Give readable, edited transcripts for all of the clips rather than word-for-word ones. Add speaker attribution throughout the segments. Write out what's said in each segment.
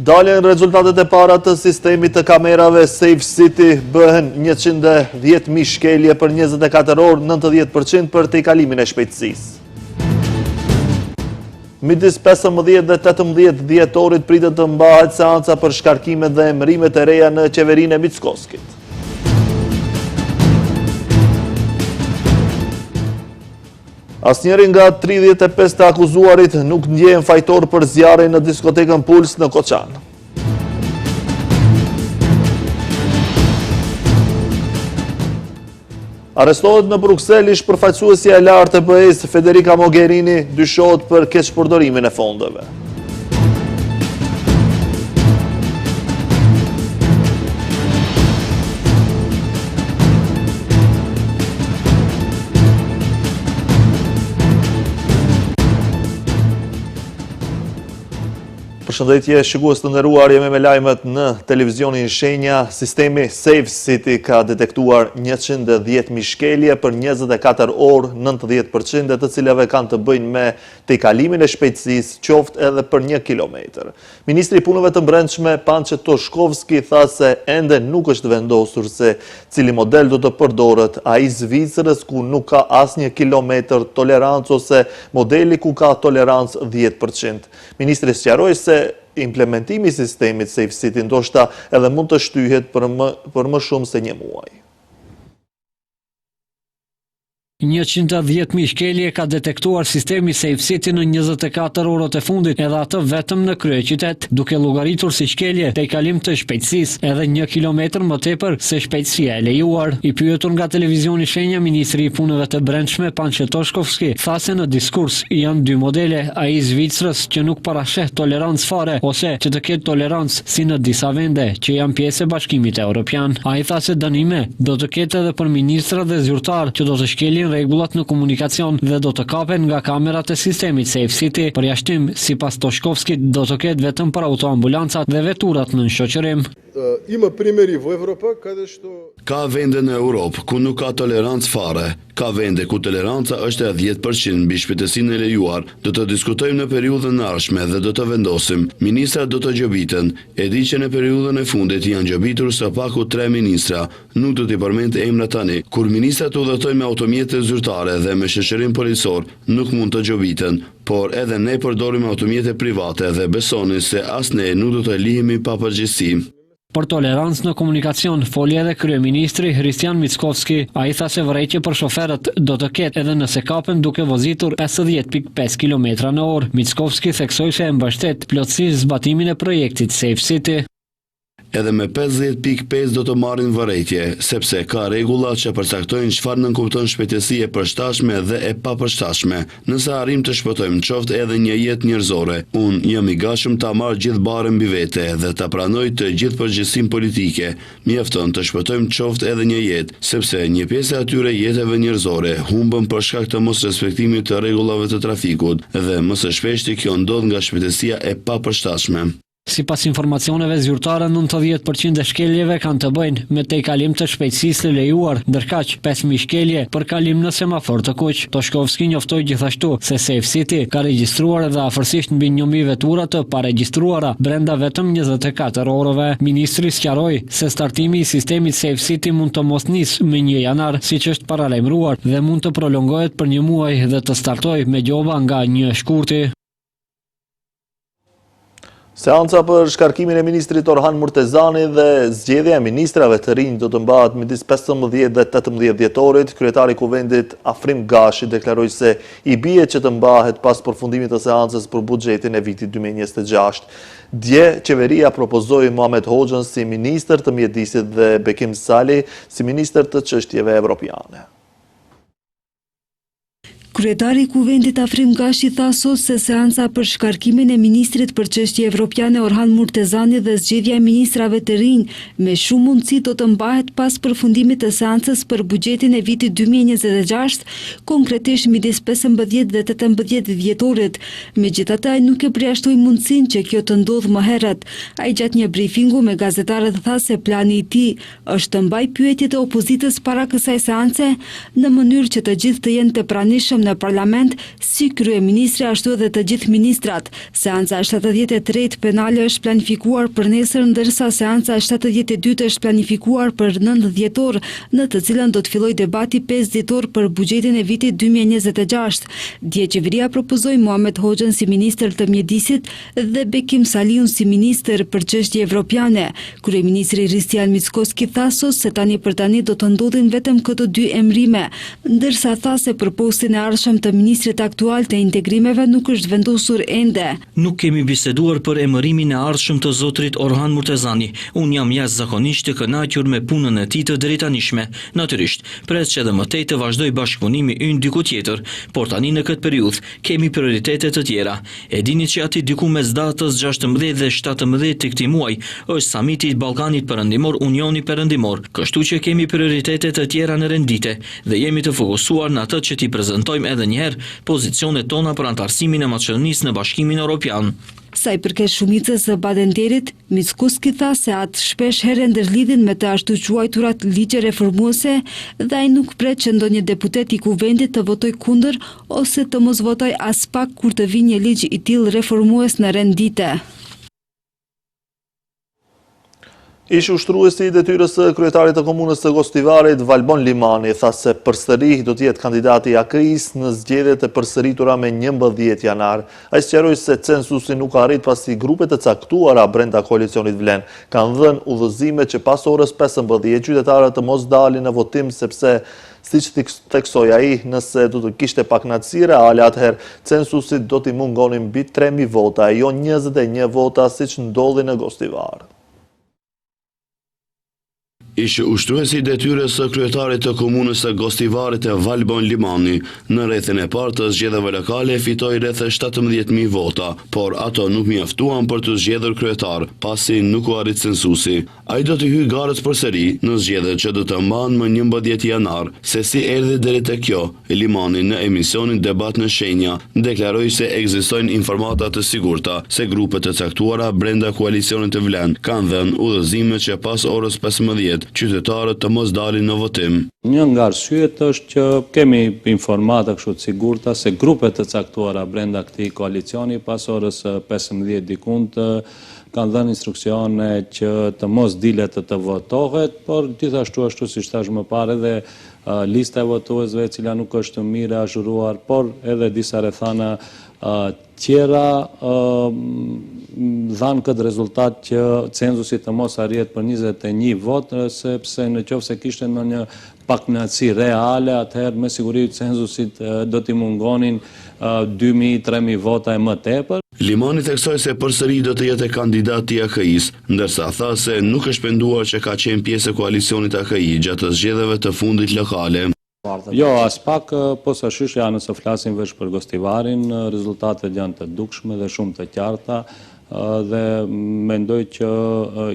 Speaker 1: Dalën rezultatet e para të sistemit të kamerave Safe City, bëhen 110.000 shkelje për 24 orë, 90% për tejkalimin e shpejtësisë. Midis 15 dhe 18 dhjetorit pritet të mbahet seanca për shkarkimet dhe emërimet e reja në qeverinë e Mickovskit. Asnjëri nga 35 të akuzuarit nuk ndjehen fajtor për zjarrin në diskotekën Puls në Koçan. Arrestohet në Bruksel ish-përfaqësuesja e lartë e BE-s Federica Mogherini, dyshohet për keqpërdorimin e fondeve. Përshëndetje shikues të nderuar, jemi me lajmet në televizionin Shenja. Sistemi Safe City ka detektuar 110.000 shkelje për 24 orë, 90% të cilave kanë të bëjnë me tejkalimin e shpejtësisë, qoftë edhe për 1 kilometër. Ministri i Punëve të Brendshme Pançe Toshkovski tha se ende nuk është vendosur se cili model do të përdoret, ai Zvicrës ku nuk ka asnjë kilometër tolerancë ose modeli ku ka tolerancë 10%. Ministri sqaroi se implementimi i sistemit Safe City ndoshta edhe mund të shtyhet për më shumë se 1 muaj.
Speaker 2: 110.000 shkelje ka detektuar sistemi Safe City në 24 orët e fundit, edhe atë vetëm në kryeqytet, duke llogaritur si shkelje tejkalim të shpejtësisë edhe 1 kilometër më tepër se shpejtësia e lejuar. I pyetur nga televizioni Shenja, ministri i Punëve të Brendshme Pançe Toshkovski tha se në diskurs janë 2 modele, ai i Zvicrës që nuk parasheh tolerancë fare ose që të ketë tolerancë si në disa vende që janë pjesë e Bashkimit Evropian. Ai tha se dënime do të ketë edhe për ministra dhe zyrtar që do të shkelin rregullat në komunikacion dhe do të kapen nga kamerat e sistemit Safe City. Përjashtim, sipas Toshkovskit, do të ketë vetëm për autoambulancat dhe veturat në shoqërim.
Speaker 3: Ka vende në Europë ku nuk ka tolerancë fare, ka vende ku toleranca është e 10% mbi shpejtësinë e lejuar. Do të diskutojmë në periudhën e ardhshme dhe do të vendosim. Ministrat do të gjobiten. E di që në periudhën e fundit janë gjobitur së paku 3 ministra. Nuk do t'i përmend emrat tani. Kur ministrat udhëtojnë me automjete zyrtare dhe me shoqërim policor, nuk mund të gjobiten, por edhe ne përdorim automjete private dhe besoni se as ne nuk do të lihemi pa përgjegjësi.
Speaker 2: Për tolerancë në komunikacion, foli edhe kryeministri Hristian Mickovski. Ai tha se vërejtje për shoferët do të ketë edhe nëse kapen duke vozitur 50.5 km/h. Mickovski theksoi se e mbështet plotësisht zbatimin e projektit Safe City.
Speaker 3: Edhe me 50.5 do të marrin vërejtje, sepse ka rregulla që përcaktojnë çfarë nënkupton shpejtësi e përshtatshme dhe e papërshtatshme. Nëse arrim të shpëtojmë qoftë edhe një jetë njerëzore, unë jam i gatshëm ta marr gjithë barën mbi vete dhe ta pranoj të gjithë përgjegjësinë politike. Mjafton të shpëtojmë qoftë edhe një jetë, sepse një pjesë e atyre jetëve njerëzore humbën për shkak të mos respektimit të rregullave të trafikut dhe më së shumti kjo ndodh nga shpejtësia e papërshtatshme.
Speaker 2: Sipas informacioneve zyrtare, 90% e shkeljeve kanë të bëjnë me tejkalim të shpejtësisë të lejuar, ndërkaq 5.000 shkelje për kalim në semafor të kuq. Toshkovski njoftoi gjithashtu se Safe City ka regjistruar edhe afërsisht mbi 1.000 vetura të paregjistruara brenda vetëm 24 orëve. Ministri sqaroi se startimi i sistemit Safe City mund të mos nisë me 1 janar, siç është paralajmëruar, dhe mund të prolongohet për 1 muaj dhe të startojë me gjoba nga 1 shkurti.
Speaker 1: Seanca për shkarkimin e ministrit Orhan Murtezani dhe zgjedhja e ministrave të rinj do të mbahet midis 15 dhe 18 dhjetorit. Kryetari i Kuvendit Afrim Gashi deklaroi se i bie që të mbahet pas përfundimit të seancës për buxhetin e vitit 2026. Dje, qeveria propozoi Muhamet Hoxhën si ministër të mjedisit dhe Bekim Sali si ministër të çështjeve evropiane.
Speaker 4: Kryetari i Kuvendit Afrim Gashi tha sot se seanca për shkarkimin e ministrit për çështje evropiane Orhan Murtezani dhe zgjedhja e ministrave të rinj me shumë mundësi do të mbahet pas përfundimit të seancës për buxhetin e vitit 2026, konkretisht midis 15 dhe 18 dhjetorit. Megjithatë, ai nuk e përjashtoi mundësinë që kjo të ndodhë më herët. Ai gjatë një briefingu me gazetarët tha se plani i tij është të mbajë pyetjet e opozitës para kësaj seance në mënyrë që të gjithë të jenë të pranishëm në parlament, si kryeministri ashtu edhe të gjithë ministrat. Seanca 73 penale është planifikuar për nesër, ndërsa seanca 72 është planifikuar për 9 dhjetor, në të cilën do të fillojë debati 5 dhjetor për buxhetin e vitit 2026. Dje qeveria propozoi Muhamet Hoxhën si ministër të mjedisit dhe Bekim Saliun si ministër për çështje evropiane. Kryeministri Hristijan Mickoski tha se tani për tani do të ndodhin vetëm këto dy emrime, ndërsa tha se për postin e ardhshëm të ministrit aktual të integrimeve nuk është vendosur ende.
Speaker 5: Nuk kemi biseduar për emërimin e ardhshëm të zotrit Orhan Murtezani. Unë jam jashtëzakonisht të kënaqur me punën e tij të drejtanishme. Natyrisht, pres që edhe më tej të vazhdoj bashkëpunimi ynë diku tjetër, por tani në këtë periudhë kemi prioritete të tjera. E dini që aty diku mes datës 16 dhe 17 të këtij muaji është samiti i Ballkanit Perëndimor, Unioni Perëndimor, kështu që kemi prioritete të tjera në rendite dhe jemi të fokusuar në atë që t'i prezantojmë edhe një herë pozicionet tona për antarësimin e Maqedonisë në Bashkimin Evropian.
Speaker 4: Sa i përket shumicës së Badenderit, Mickoski tha se atë shpesh herë ndërlidhin me të ashtu quajturat ligje reformuese dhe ai nuk pret që ndonjë deputet i kuvendit të votoj kundër ose të mos votoj as pak kur të vijë një ligj i tillë reformues në rendite.
Speaker 1: Ish ushtruesi i detyrës së kryetarit të komunës së Gostivarit, Valbon Limani, tha se përsëri do të jetë kandidati i AKI-s në zgjedhjet e përsëritura me 11 janar. Ai sqaroi se censusi nuk arrit pasi grupet e caktuara brenda koalicionit Vlen kanë dhënë udhëzime që pas orës 15 qytetarët të mos dalin në votim sepse siç theksoi ai, nëse do të kishte pak kënaqësi reale, atëherë censusit do t'i mungonin mbi 3000 vota e jo 21 vota siç ndodhi në Gostivar.
Speaker 3: Ishte ushtruesi i detyrës së kryetarit të komunës së Gostivarit e Valbon Limani, në rrethin e parë të zgjedhjeve lokale fitoi rreth 17.000 vota, por ato nuk mjaftuan për të zgjedhur kryetar, pasi nuk u arrit censusi. Ai do të hyjë garës përsëri në zgjedhjet që do të mbahen më 11 janar. Se si erdhi deri te kjo, Limani në emisionin Debat në Shenja deklaroi se ekzistojnë informata të sigurta se grupet të caktuara brenda koalicionit të Vlen kanë dhënë udhëzime që pas orës 15 qytetarët të mos dalin në votim.
Speaker 6: Një nga arsyet është që kemi informata kështu të sigurta se grupet të caktuara brenda këtij koalicioni pas orës 15 dikund kanë dhënë instruksione që të mos dilet të votohet, por gjithashtu ashtu siç thash më parë edhe lista e votuesve e cila nuk është mirë azhuruar, por edhe disa rrethana tjera dhanë këtë rezultat që censusi të mos arrihet për 21 votë, sepse në qoftë se kishte ndonjë pakënaqësi reale, atëherë me siguri censusit do t'i mungonin 2.000-3.000 vota e më tepër.
Speaker 3: Limani theksoi se përsëri do të jetë kandidat i AKI-s, ndërsa tha se nuk është penduar që ka qenë pjesë e koalicionit AKI gjatë zgjedhjeve të fundit lokale.
Speaker 6: Jo, as pak, posaçërisht nëse flasim veç për Gostivarin, rezultatet janë të dukshme dhe shumë të qarta dhe mendoj që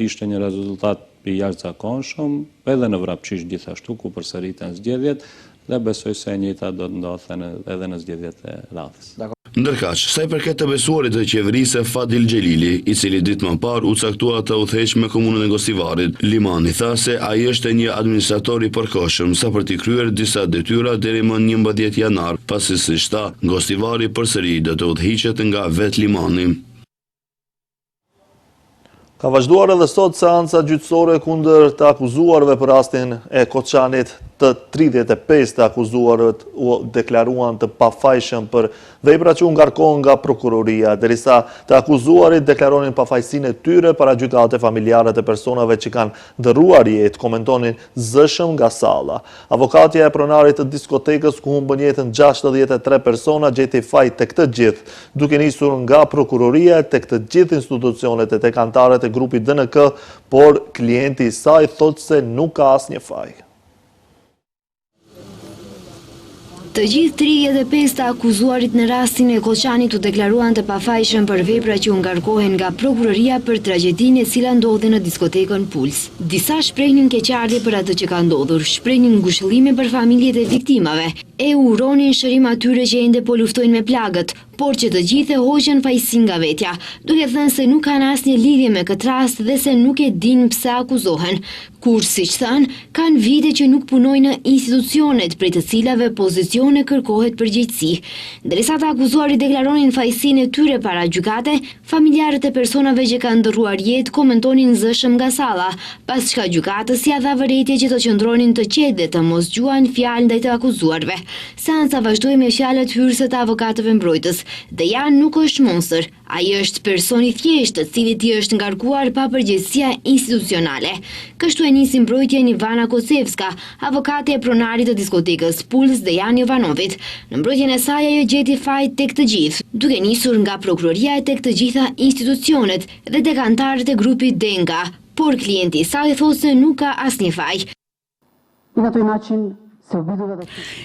Speaker 6: ishte një rezultat i jashtëzakonshëm edhe në Vrapçish gjithashtu ku përsëriten zgjedhjet dhe besoj se e njëjta do të ndodhen edhe në zgjedhjet e radhës.
Speaker 3: Ndërkaq, sa i përket të besuarit të qeverisë Fadil Xhelili, i cili ditë më parë u caktua të udhëheq me komunën e Gostivarit, Limani tha se ai është një administrator i përkohshëm sa për t'i kryer disa detyra deri më 11 janar, pasi siç tha, Gostivari përsëri do të udhëhiqet nga vet Limani.
Speaker 1: Ka vazhduar edhe sot seanca gjyqësore kundër të akuzuarve për rastin e Koçanit. Të 35 të akuzuarët u deklaruan të pafajshëm për vepra që u ngarkohen nga prokuroria, derisa të akuzuarit deklaronin pafajësinë e tyre para gjykate familjare të personave që kanë dërruar jetë, komentonin zëshëm nga salla. Avokatja e pronarit të diskotekës ku humbën jetën 63 persona gjeti faj tek të gjithë, duke nisur nga prokuroria tek të gjithë institucionet e tek antarët e grupit DNK, por klienti i saj thotë se nuk ka asnjë faj.
Speaker 7: Të gjithë 35 të akuzuarit në rastin e Koçanit u deklaruan të pafajshëm për vepra që u ngarkohen nga prokuroria për tragjedinë e cila ndodhi në diskotekën Puls. Disa shprehnin keqardhje për atë që ka ndodhur, shprehnin ngushëllime për familjet e viktimave, e uronin shërim atyre që ende po luftojnë me plagët, por që të gjithë e hoqën fajsin nga vetja, duke thënë se nuk kanë asnjë lidhje me këtë rast dhe se nuk e din pse akuzohen. Kur, siç thënë, kanë vite që nuk punojnë në institucionet prej të cilave pozicione kërkohet përgjegjësi. Derisa të akuzuarit deklaronin fajsinë e tyre para gjykate, familjarët e personave që kanë ndërruar jetë komentonin zëshëm nga salla, pas çka gjykatës ia dha vërejtje që të qëndronin të qetë dhe të mos gjuajnë fjalë ndaj të akuzuarve. Seanca vazhdoi me fjalët hyrëse të avokatëve mbrojtës. Dejan nuk është monstër, ai është person i thjeshtë, të cilit i është ngarkuar pa përgjegjësia institucionale. Kështu e nisi mbrojtjen Ivana Kocevska, avokate e pronarit të diskotekës Puls Dejan Jovanovit. Në mbrojtjen e saj ajo gjeti faj tek të gjithë, duke nisur nga prokuroria e tek të gjitha institucionet dhe tek anëtarët e grupit Denga, por klienti i saj thotë se nuk ka asnjë faj.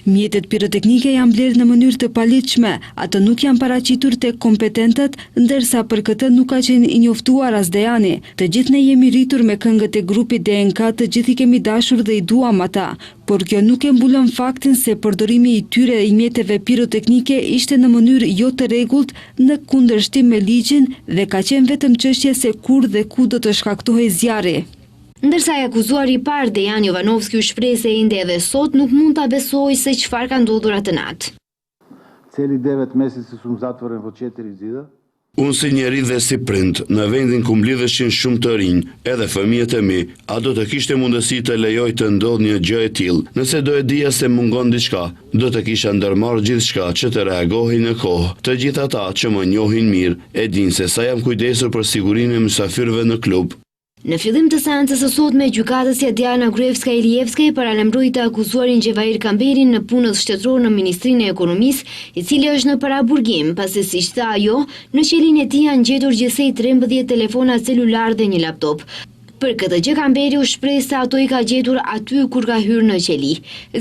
Speaker 4: Mjetet piroteknike janë blerë në mënyrë të paligjshme, ato nuk janë paraqitur tek kompetentët, ndërsa për këtë nuk ka qenë i njoftuar as Dejani. Të gjithë ne jemi rritur me këngët e grupit DNK, të gjithë i kemi dashur dhe i duam ata, por kjo nuk e mbulon faktin se përdorimi i tyre i mjeteve piroteknike ishte në mënyrë jo të rregullt, në kundërshtim me ligjin dhe ka qenë vetëm çështje se kur dhe ku do të shkaktohej zjarri.
Speaker 7: Ndërsa i akuzuari i parë Dejan Jovanovski u shpreh se ende edhe sot nuk mund ta besojë se çfarë ka ndodhur atë natë.
Speaker 8: Celi 9 meseci su më zatvoren po 4 zida.
Speaker 3: Unë si njeri dhe si prind, në vendin ku mblidheshin shumë të rinj, edhe fëmijët e mi, a do të kishte mundësi të lejoj të ndodh një gjë e tillë. Nëse do e dija se mungon diçka, do të kisha ndërmarrë gjithçka që të reagohej në kohë. Të gjithë ata që më njohin mirë, e dinë se sa jam kujdesur për sigurinë e mysafirëve në klub.
Speaker 7: Në fillim të seancës së sotme, gjykatësja Diana Gruevska Ilievska i paralajmëroi të akuzuarin Gjevair Kamberin në punën shtetërore në Ministrinë e Ekonomisë, i cili është në paraburgim, pasi siç tha ajo, në qelin e tij janë gjetur gjithsej 13 telefona celular dhe një laptop. Për këtë gjë Kamberi u shpreh se ato i ka gjetur aty kur ka hyrë në qeli.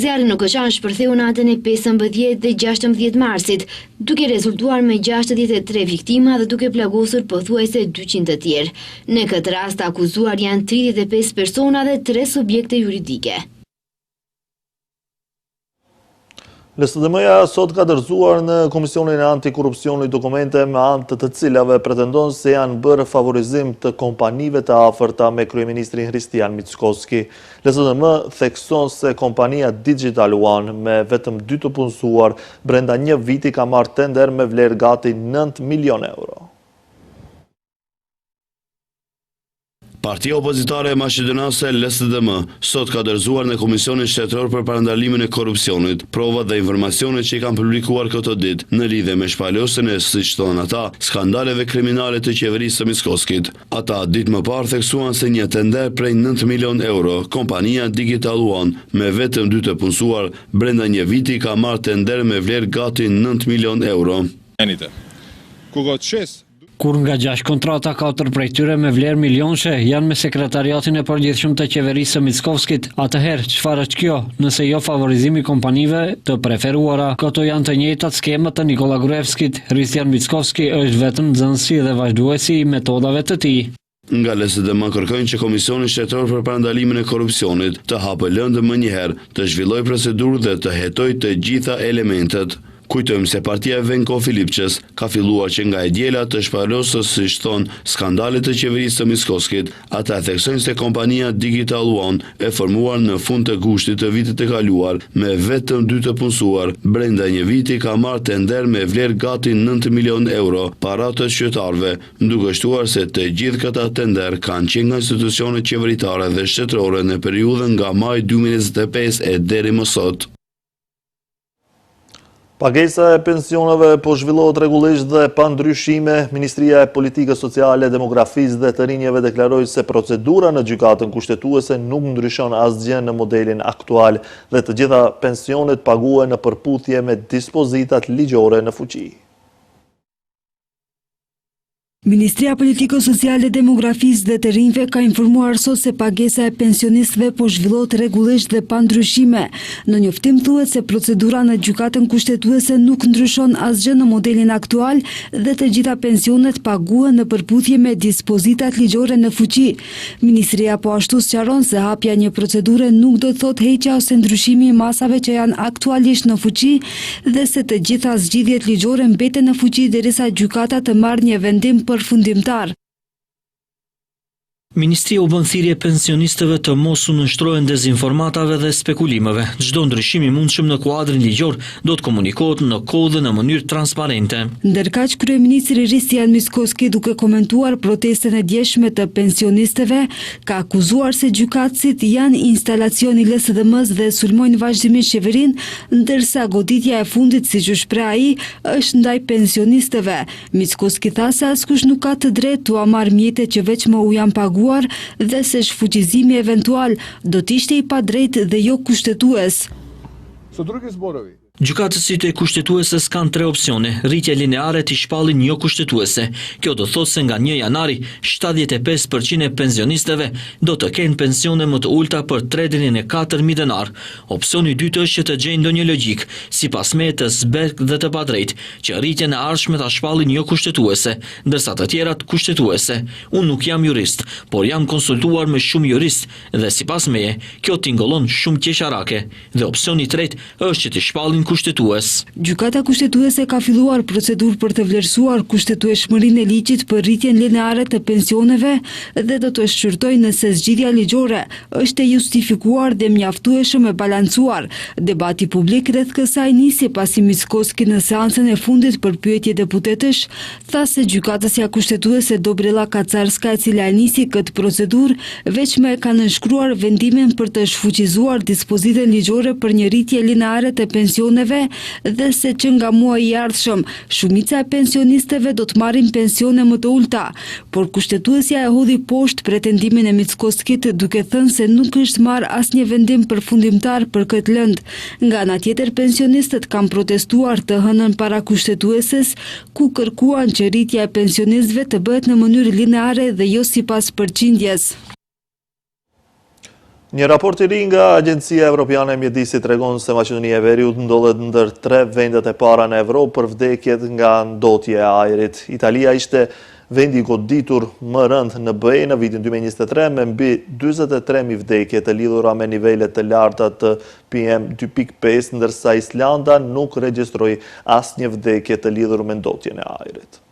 Speaker 7: Zjarri në Koqan shpërtheu natën e 15 dhe 16 marsit, duke rezultuar me 63 viktima dhe duke plagosur pothuajse 200 të tjerë. Në këtë rast akuzuar janë 35 persona dhe 3 subjekte juridike.
Speaker 1: LSDM-ja sot ka dorëzuar në Komisionin e Antikorrupsionit dokumente me anë të cilave pretendon se janë bërë favorizim të kompanive të afërta me kryeministrin Hristijan Mickoski. LSDM thekson se kompania Digital One me vetëm 2 të punësuar brenda një viti ka marrë tender me vlerë gati 9 milion euro.
Speaker 3: Partia opozitare e Maqedonase LSDM sot ka dorëzuar në Komisionin Shtetëror për Parandalimin e Korrupsionit provat dhe informacionet që i kanë publikuar këtë ditë në lidhje me shpalosjen e, siç thonë ata, skandaleve kriminale të qeverisë së Mickoskit. Ata ditë më parë theksuan se një tender prej 9 milion euro, kompania Digital One me vetëm 2 të punësuar brenda një viti ka marrë tender me vlerë gati 9 milion euro.
Speaker 2: Kur nga 6 kontrata 4 prej tyre me vlerë milionëshe janë me sekretariatin e përgjithshëm të qeverisë së Mickoskit, atëherë çfarë është kjo, nëse jo favorizimi kompanive të preferuara? Këto janë të njëjtat skemat të Nikola Gruevskit. Hristijan Mickoski është vetëm nxënësi dhe vazhduesi i metodave të tij.
Speaker 3: Nga LSDM kërkojnë që Komisioni Shtetëror për Parandalimin e Korrupsionit të hapë lëndë më njëherë, të zhvillojë procedurë dhe të hetojë të gjitha elementet. Kujtojmë se partia Venko Filipçes ka filluar që nga e diela të shpalosës, siç thonë, skandalet të qeverisë së Mickoskit. Ata theksojnë se kompania Digital One e formuar në fund të gushtit të vitit të kaluar me vetëm 2 të punësuar, brenda një viti ka marrë tender me vlerë gati 9 milion euro para të qytetarëve, duke shtuar se të gjithë këta tender kanë qenë nga institucionet qeveritare dhe shtetërore në periudhën nga maj 2025 e deri më sot.
Speaker 1: Pagesa e pensioneve po zhvillohet rregullisht dhe pa ndryshime. Ministria e Politikës Sociale, Demografisë dhe të Rinjeve deklaroi se procedura në gjykatën kushtetuese nuk ndryshon asgjë në modelin aktual dhe të gjitha pensionet paguhen në përputhje me dispozitat ligjore në fuqi.
Speaker 4: Ministria Politikës Sociale, Demografisë dhe të Rinjve ka informuar sot se pagesa e pensionistëve po zhvillohet rregullisht dhe pa ndryshime. Në njoftim thuhet se procedura në gjykatën kushtetuese nuk ndryshon asgjë në modelin aktual dhe të gjitha pensionet paguhen në përputhje me dispozitat ligjore në fuqi. Ministria po ashtu sqaron se hapja një procedure nuk do të thotë heqja ose ndryshimi i masave që janë aktualisht në fuqi dhe se të gjitha zgjidhjet ligjore mbeten në fuqi derisa gjykata të marrë një vendim përfundimtar.
Speaker 5: Ministria u bën thirrje pensionistëve të mos u nënshtrohen dezinformatave dhe spekulimeve. Çdo ndryshim i mundshëm në kuadrin ligjor do të komunikohet në kohë dhe në mënyrë transparente.
Speaker 4: Ndërkaq kryeministri Ristian Mickoski, duke komentuar protestën e djeshme të pensionistëve, ka akuzuar se gjykatësit janë instalacioni i LSDM-s dhe sulmojnë vazhdimisht qeverinë, ndërsa goditja e fundit, siç u shpreh ai, është ndaj pensionistëve. Mickoski tha se askush nuk ka të drejtë t'u marrë mjetet që veç më u janë paguar dhe se shfuqizimi eventual do të ishte i padrejtë dhe jo kushtetues.
Speaker 5: Gjykatësit e kushtetueses kanë 3 opsione: rritje lineare të shpallin jo kushtetuese. Kjo do thotë se nga 1 janari 75% e pensionistëve do të kenë pensione më të ulta për 3 deri në 4.000 denar. Opsioni i dytë është që të gjejnë ndonjë logjik, sipas me të zberk dhe të padrejtë, që rritjen e ardhshme ta shpallin jo kushtetuese, ndërsa të tjerat kushtetuese. Unë nuk jam jurist, por jam konsultuar me shumë jurist dhe sipas meje, kjo tingëllon shumë qesharake. Dhe opsioni i tretë është që të shpallin kushtetues.
Speaker 4: Gjykata kushtetuese ka filluar procedurë për të vlerësuar kushtetueshmërinë e ligjit për rritjen lineare të pensioneve dhe do të shqyrtojë nëse zgjidhja ligjore është e justifikuar dhe mjaftueshëm e balancuar. Debati publik rreth kësaj nisi pasi Mickoski në seancën e fundit për pyetje deputetësh tha se gjykatësja kushtetuese Dobrela Kacarska, e cila e nisi këtë procedurë, veçmë e ka nënshkruar vendimin për të shfuqizuar dispozitën ligjore për një rritje lineare të pensioneve dhe se që nga muaji i ardhshëm shumica e pensionistëve do të marrin pensione më të ulta, por kushtetuesja e hodhi poshtë pretendimin e Mickoskit duke thënë se nuk është marrë asnjë vendim përfundimtar për këtë lëndë. Nga ana tjetër, pensionistët kanë protestuar të hënën para kushtetueses, ku kërkuan që rritja e pensionistëve të bëhet në mënyrë lineare dhe jo sipas përqindjes.
Speaker 1: Një raport i ri nga Agjencia Evropiane e Mjedisit tregon se Maqedonia e Veriut ndodhet ndër 3 vendet e para në Evropë për vdekjet nga ndotje e ajrit. Italia ishte vendi i goditur më rënd në BE në vitin 2023 me mbi 43.000 vdekje të lidhura me nivelet të larta të PM2.5, ndërsa Islanda nuk regjistroi asnjë vdekje të lidhur me ndotjen e ajrit.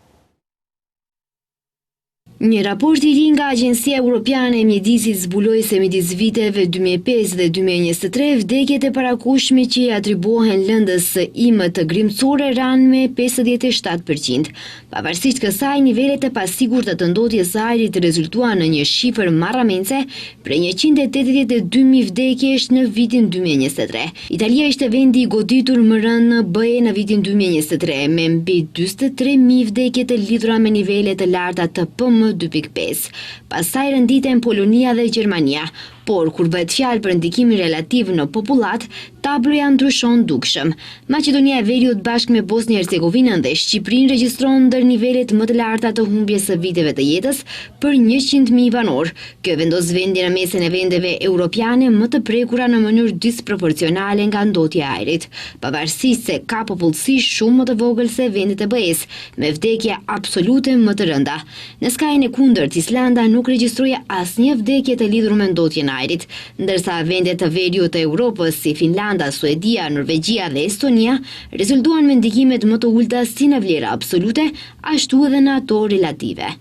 Speaker 7: Një raport i ri nga Agjencia Europiane e Mjedisit zbuloi se midis viteve 2005 dhe 2023 vdekjet e parakushme që i atribuohen lëndës së IM të grimcore ranë me 57%. Pavarësisht kësaj, nivelet e pasigurta të ndotjes së ajrit rezultuan në një shifër marramendse prej 182.000 vdekjesh në vitin 2023. Italia ishte vendi i goditur më rënd në BE në vitin 2023 me mbi 43.000 vdekje të lidhura me nivele të larta të PM2.5. Pastaj renditen Polonia dhe Gjermania, por kur bëhet fjalë për ndikimin relativ në popullat, tabloja ndryshon dukshëm. Maqedonia e Veriut bashkë me Bosnjë Hercegovinën dhe Shqipërinë regjistron ndër nivelet më të larta të humbjes së viteve të jetës për 100.000 banor. Kjo vendos vendin në mesin e vendeve europiane më të prekura në mënyrë disproporcionale nga ndotja e ajrit, pavarësisht se ka popullsi shumë më të vogël se vendet e BE-s, me vdekje absolute më të rënda. Në skajën e kundërt, Islanda nuk regjistroi asnjë vdekje të lidhur me ndotjen e ajrit, ndërsa vendet të veriut të Europës si Finlanda, Suedia, Norvegjia dhe Estonia rezultuan me ndikimet më të ulta si në vlera absolute, ashtu edhe në ato relative.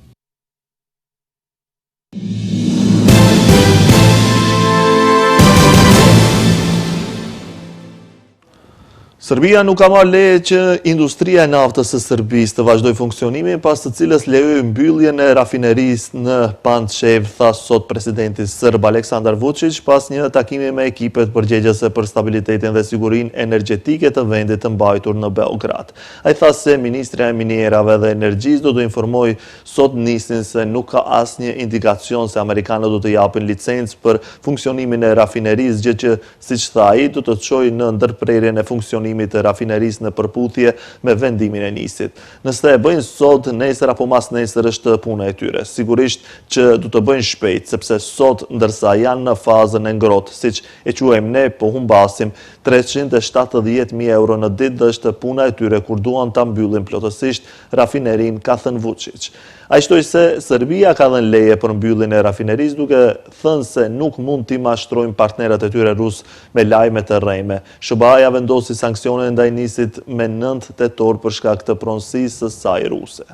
Speaker 1: Serbia nuk ka marrë leje që industria e naftës së Serbisë të vazhdojë funksionimin, pas të cilës lejoi mbylljen e rafinerisë në Pančev, tha sot presidenti serb Aleksandar Vučić pas një takimi me ekipet përgjegjëse për stabilitetin dhe sigurinë energjetike të vendit të mbajtur në Beograd. Ai tha se ministria e minierave dhe energjisë do të informojë sot nisin se nuk ka asnjë indikacion se amerikanët do të japin licencë për funksionimin e rafinerisë, gjë që, siç tha ai, do të çojë në ndërprerjen e funksionimit punimit të rafinerisë në përputhje me vendimin e nisit. Nëse e bëjnë sot, nesër apo mas nesër është puna e tyre. Sigurisht që du të bëjnë shpejt, sepse sot ndërsa janë në fazën e ngrohtë, siç e quajmë ne, po humbasim 370.000 euro në ditë dhe është puna e tyre kur duan ta mbyllin plotësisht rafinerin, ka thënë Vučić. Ai shtoi se Serbia ka dhënë leje për mbylljen e rafinerisë, duke thënë se nuk mund t'i mashtrojnë partnerët e tyre rus me lajme të rrejme. SBA-ja vendosi sanksione ndaj nisit me 9 tetor për shkak të pronësisë së saj ruse.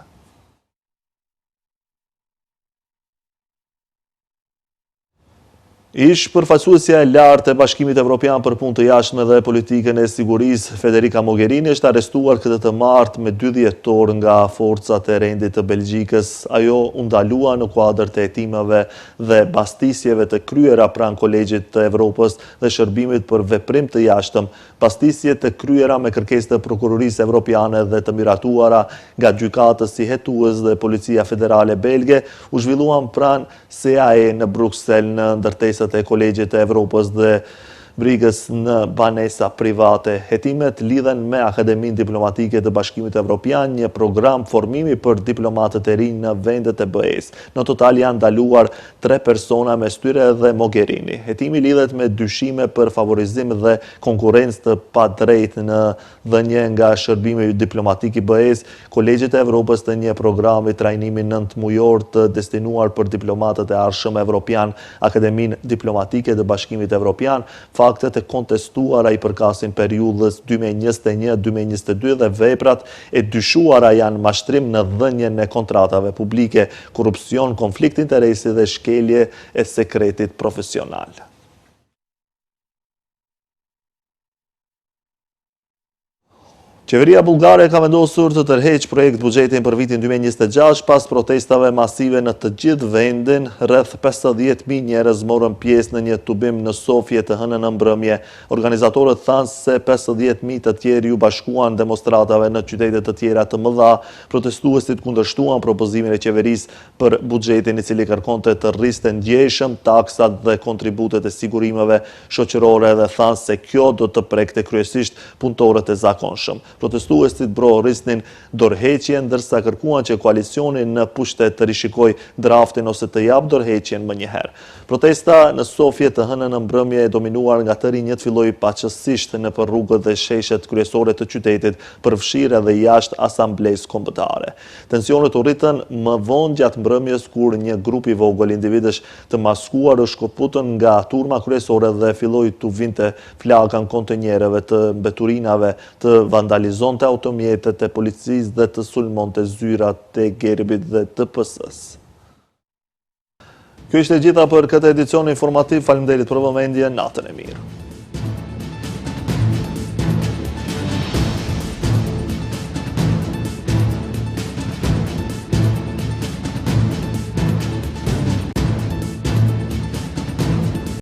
Speaker 1: Ish përfaqësuesja e lartë e Bashkimit Evropian për punë të jashtme dhe politikën e sigurisë, Federica Mogherini, është arrestuar këtë të martë me 2 dhjetor nga forcat e rendit të Belgjikës. Ajo u ndalua në kuadër të hetimeve dhe bastisjeve të kryera pranë Kolegjit të Evropës dhe Shërbimit për Veprim të Jashtëm, bastisje të kryera me kërkesë të Prokurorisë Evropiane dhe të miratuara nga gjykatës si hetues dhe Policia Federale Belge, u zhvilluan pranë SAE në Bruksel në ndërtesat e Kolegjit të Evropës dhe brigës në banesa private. Hetimet lidhen me Akademinë Diplomatike të Bashkimit Evropian, një program formimi për diplomatët e rinj në vendet e BE-s. Në total janë ndaluar 3 persona mes tyre dhe Mogherini. Hetimi lidhet me dyshime për favorizim dhe konkurrencë të padrejtë në dhënje nga Shërbimi Diplomatik i BE-s, Kolegjit të Evropës të një programi trajnimi 9 mujor të destinuar për diplomatët e arshëm evropian, Akademinë Diplomatike të Bashkimit Evropian. Faktet e kontestuara i përkasin periudhës 2021-2022 dhe veprat e dyshuara janë mashtrim në dhënjen e kontratave publike, korupcion, konflikt interesi dhe shkelje e sekretit profesional. Qeveria bullgare ka vendosur të tërheqë projekt buxhetin për vitin 2026 pas protestave masive në të gjithë vendin. Rreth 50.000 njerëz morën pjesë në një tubim në Sofje të hënën në mbrëmje. Organizatorët thanë se 50.000 të tjerë u bashkuan demonstratave në qytete të tjera të mëdha. Protestuesit kundërshtuan propozimin e qeverisë për buxhetin i cili kërkonte të rriste ndjeshëm taksat dhe kontributet e sigurimeve shoqërore dhe thanë se kjo do të prekte kryesisht punëtorët e zakonshëm. Protestuesit rrisnin dorëheqje, ndërsa kërkuan që koalicioni në pushtet të rishikoj draftin ose të jap dorëheqjen më njëherë. Protesta në Sofje të hënën në mbrëmje e dominuar nga të rinjët filloi paqësisht në për rrugët dhe sheshet kryesore të qytetit, përfshirë edhe jashtë asamblesë kombëtare. Tensionet u rritën më vonë gjatë mbrëmjes kur një grup i vogël individësh të maskuar u shkoputën nga turma kryesore dhe filloi të vinte flaka në kontenjereve të mbeturinave, të vandalizonte automjetet e policisë dhe të sulmonte zyrat e Gerbit dhe të PS-s. Kjo ishte gjitha për këtë edicion informativ. Faleminderit për vëmendje, natën e mirë.